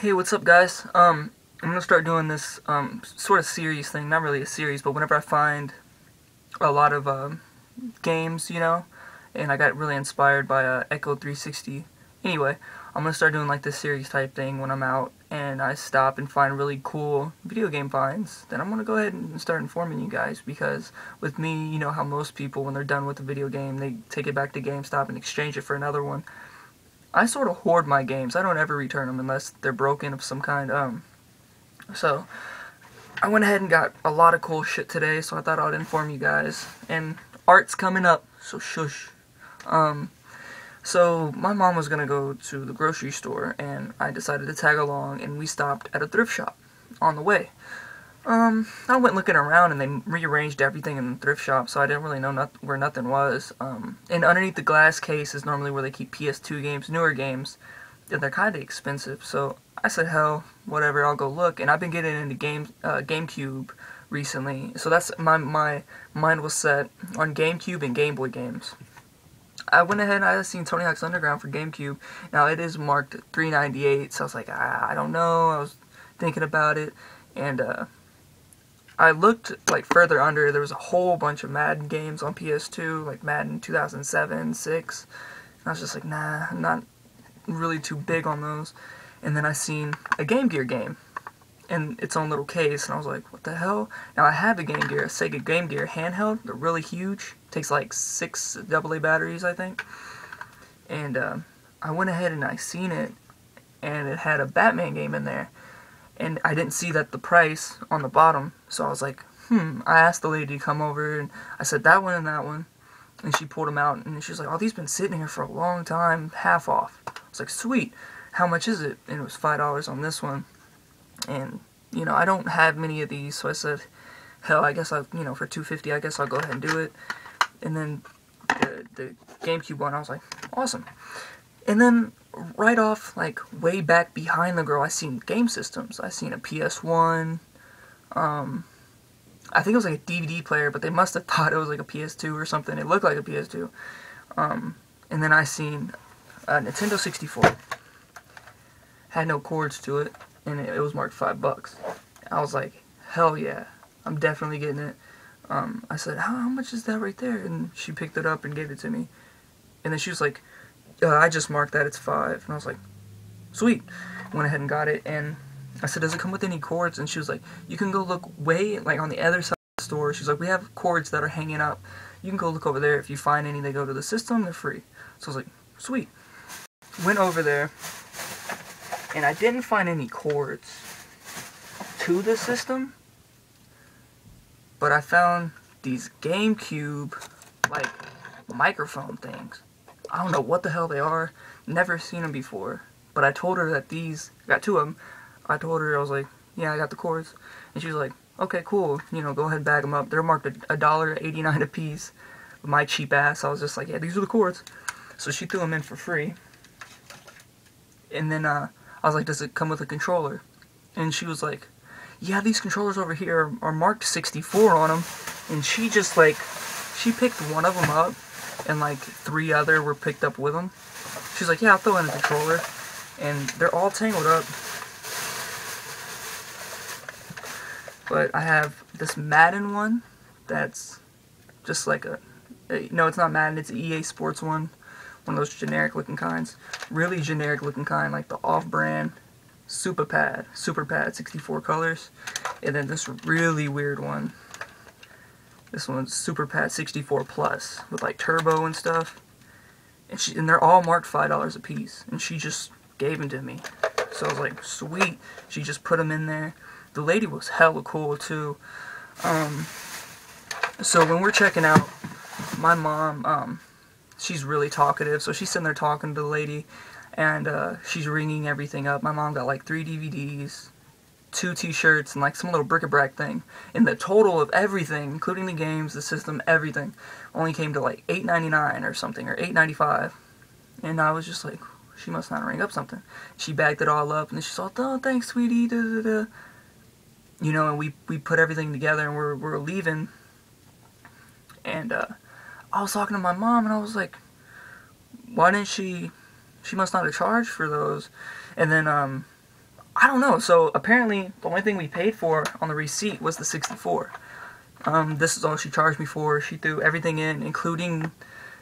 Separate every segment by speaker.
Speaker 1: Hey, what's up, guys? I'm gonna start doing this sort of series thing. Not really a series, but whenever I find a lot of games, and I got really inspired by Echo 360. Anyway, I'm gonna start doing like this series type thing when I'm out and I stop and find really cool video game finds. Then I'm gonna go ahead and start informing you guys, because with me, you know how most people, when they're done with a video game, they take it back to GameStop and exchange it for another one. I sort of hoard my games. I don't ever return them unless they're broken of some kind. So I went ahead and got a lot of cool shit today, so I thought I'd inform you guys. And art's coming up, so shush. So my mom was gonna go to the grocery store, and I decided to tag along, and we stopped at a thrift shop on the way. I went looking around, and they rearranged everything in the thrift shop, so I didn't really know where nothing was. And underneath the glass case is normally where they keep PS2 games, newer games, and they're kind of expensive. So I said, hell, whatever, I'll go look. And I've been getting into GameCube recently, so that's my mind was set on GameCube and Game Boy games. I went ahead and I seen Tony Hawk's Underground for GameCube. Now it is marked $3.98, so I was like, I don't know. I was thinking about it, and I looked like further under. There was a whole bunch of Madden games on PS2, like Madden 2007, 6. And I was just like, nah, I'm not really too big on those. And then I seen a Game Gear game in its own little case, and I was like, what the hell? Now I have a Game Gear, a Sega Game Gear handheld. They're really huge. Takes like 6 AA batteries, I think. And I went ahead and I seen it, and it had a Batman game in there. And I didn't see that the price on the bottom, so I was like, I asked the lady to come over, and I said that one and that one, and she pulled them out, and she was like, oh, these been sitting here for a long time, half off. I was like, sweet, how much is it? And it was $5 on this one, and, I don't have many of these, so I said, hell, I guess for $2.50, I guess I'll go ahead and do it. And then the GameCube one, I was like, awesome. And then right off, like way back behind the girl, I seen game systems. I seen a PS1. I think it was like a DVD player, but they must have thought it was like a PS2 or something. It looked like a PS2. And then I seen a Nintendo 64. Had no cords to it, and it was marked $5. I was like, hell yeah, I'm definitely getting it. I said, how much is that right there? And she picked it up and gave it to me. And then she was like, I just marked that, it's $5. And I was like, sweet. Went ahead and got it, and I said, does it come with any cords? And she was like, you can go look way, like on the other side of the store. She's like, we have cords that are hanging up. You can go look over there. If you find any, they go to the system, they're free. So I was like, sweet. Went over there, and I didn't find any cords to the system, but I found these GameCube, like, microphone things. I don't know what the hell they are. Never seen them before. But I told her that I got 2 of them. I told her, I was like, yeah, I got the cords. And she was like, okay, cool. Go ahead and bag them up. They're marked $1.89 a piece. With my cheap ass, I was just like, yeah, these are the cords. So she threw them in for free. And then I was like, does it come with a controller? And she was like, yeah, these controllers over here are marked 64 on them. And she just like, she picked one of them up, and like 3 other were picked up with them. She's like, yeah, I'll throw in a controller. And they're all tangled up. But I have this Madden one that's just like no, it's not Madden, it's an EA Sports one. One of those generic looking kinds. Really generic looking kind, like the off-brand Super Pad 64 colors. And then this really weird one. This one's Super Pad 64 Plus with like turbo and stuff. And they're all marked $5 a piece. And she just gave them to me. So I was like, sweet. She just put them in there. The lady was hella cool too. So when we're checking out, my mom, she's really talkative. So she's sitting there talking to the lady, and she's ringing everything up. My mom got like 3 DVDs, 2 t-shirts, and like some little bric-a-brac thing. And the total of everything, including the games, the system, everything, only came to like $8.99 or something, or $8.95. And I was just like, she must not ring up something. She bagged it all up, and then she's like, oh, thanks, sweetie, da-da-da. And we put everything together, and we're leaving. And I was talking to my mom, and I was like, why didn't she must not have charged for those. And then I don't know. So apparently, the only thing we paid for on the receipt was the 64. This is all she charged me for. She threw everything in, including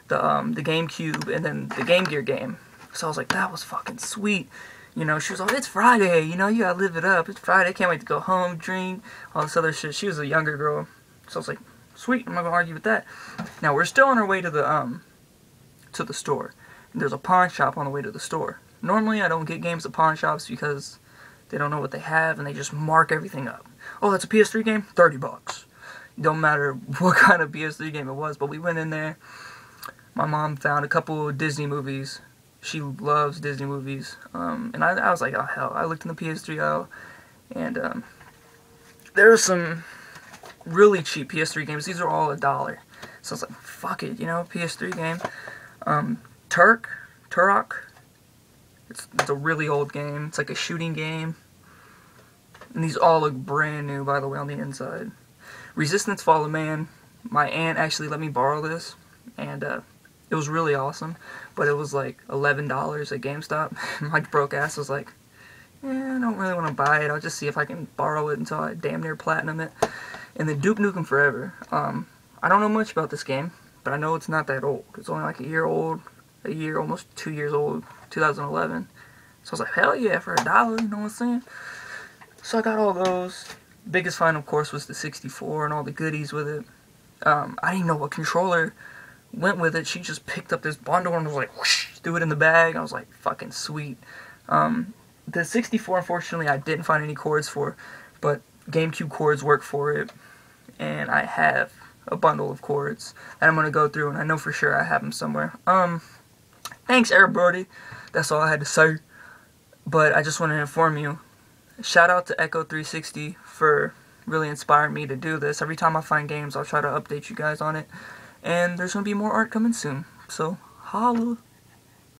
Speaker 1: the GameCube and then the Game Gear game. So I was like, that was fucking sweet. You know, she was like, it's Friday. You know, you gotta live it up. It's Friday. Can't wait to go home, drink, all this other shit. She was a younger girl, so I was like, sweet. I'm not gonna argue with that. Now we're still on our way to the store. And there's a pawn shop on the way to the store. Normally, I don't get games at pawn shops because they don't know what they have and they just mark everything up. Oh, that's a PS3 game? $30. Don't matter what kind of PS3 game it was, but we went in there. My mom found a couple of Disney movies. She loves Disney movies. And I was like, oh hell. I looked in the PS3 aisle and there were some really cheap PS3 games. These are all $1. So I was like, fuck it, you know, PS3 game. Turok. It's a really old game. It's like a shooting game. And these all look brand new, by the way, on the inside. Resistance Fall of Man. My aunt actually let me borrow this. And it was really awesome. But it was like $11 at GameStop. My broke ass was like, I don't really want to buy it. I'll just see if I can borrow it until I damn near platinum it. And then Duke Nukem Forever. I don't know much about this game. But I know it's not that old. It's only like a year old. Almost 2 years old. 2011. So I was like, hell yeah, for $1, you know what I'm saying? So I got all those. Biggest find, of course, was the 64 and all the goodies with it. I didn't even know what controller went with it. She just picked up this bundle and was like, whoosh, threw it in the bag. I was like, fucking sweet. The 64, unfortunately, I didn't find any cords for, but GameCube cords work for it. And I have a bundle of cords that I'm going to go through, and I know for sure I have them somewhere. Thanks, everybody. That's all I had to say. But I just want to inform you, shout out to Echo 360 for really inspiring me to do this. Every time I find games, I'll try to update you guys on it. And there's going to be more art coming soon. So, holla.